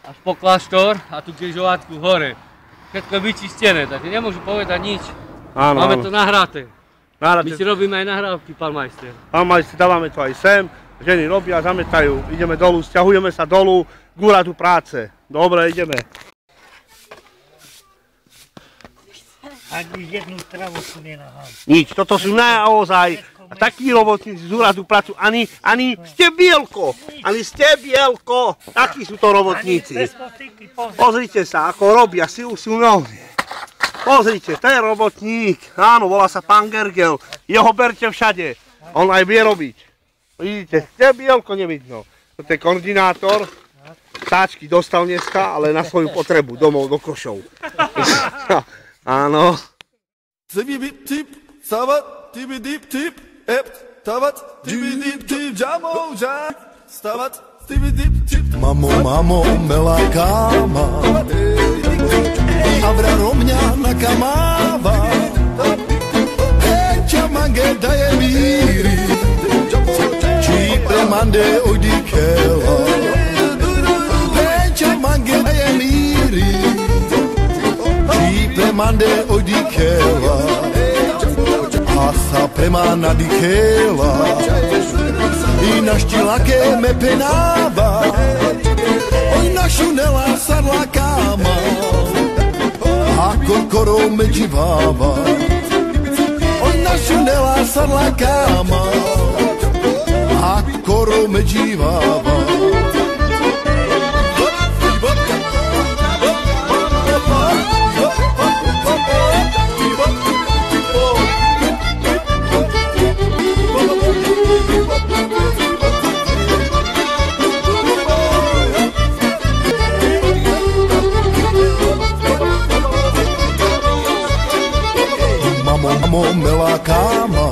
až po kláštor a tú križovatku hore. Všetko je vyčistené, takže nemôžu povedať nič. Áno, máme to nahraté. Nahraté. My si robíme aj nahrávky, pán majster. Pán majster, dávame to aj sem. Ženy robia, zametajú, ideme dolu, sťahujeme sa dolu k úradu práce. Dobre, ideme. Ani jednu stravu tu nenahám. Nič, toto sú naozaj takí robotníci z úradu prácu, ani stebielko, takí sú to robotníci. Pozrite sa, ako robia, sú novne. Pozrite, to je robotník, áno, volá sa pán Gergel, jeho berte všade, on aj vie robiť. Vidíte, stebielko nevidno, to je koordinátor, táčky dostal dneska, ale na svoju potrebu, domov do košov. Áno. Mamo, melá káma, avra romňa nakamáva, Eťa mange daje míry, či premande odikela. Eťa mange daje míry, premande odikela, a sa premana dikela, i naštila me penava, oj našu nela sarla kama, a korkoro me dživava, oj našu nela sarla kama, a koro me dživava. Mamo, melá káma,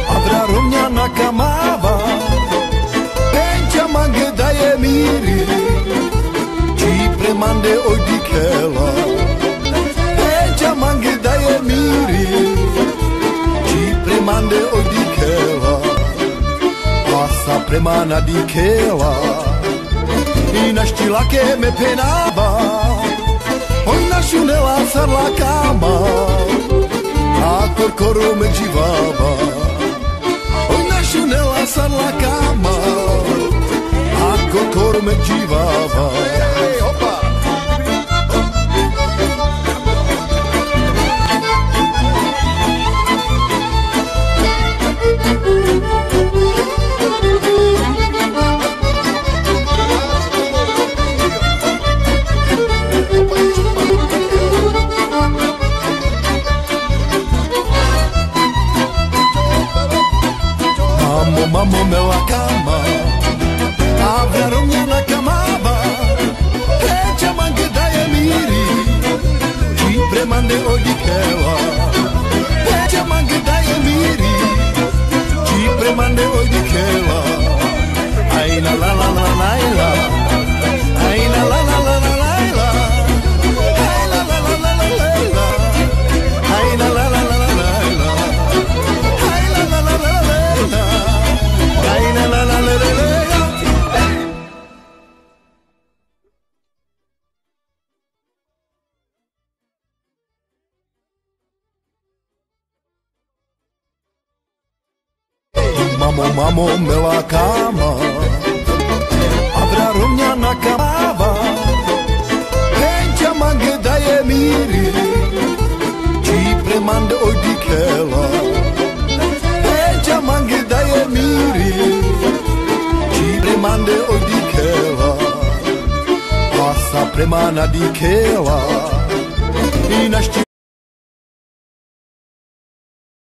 avra romňa nakamáva, Eťa mange daje míry, či premande odikela. Eťa mange daje míry, či premande odikela, a sa premana dikela, i naštila me penava, oj našu nela sarla káma, a korkoro me dživava, oj našu nela sarla káma, a korkoro me dživava. Mamo, melá káma, avra romňa nakamáva, Eťa mange daje míry, či premande odikela. Eťa mange daje míry, či premande odikela. Aj na la la la la la, aj na la la la la la, aj la la la la la la, aj na la la la la la, aj la la la la la. Mamo, melá káma, avra romňa nakamáva, Eťa mange daje míry, či premande odikela. Eťa mange daje míry, či premande odikela, a sa premana dikela, i naštila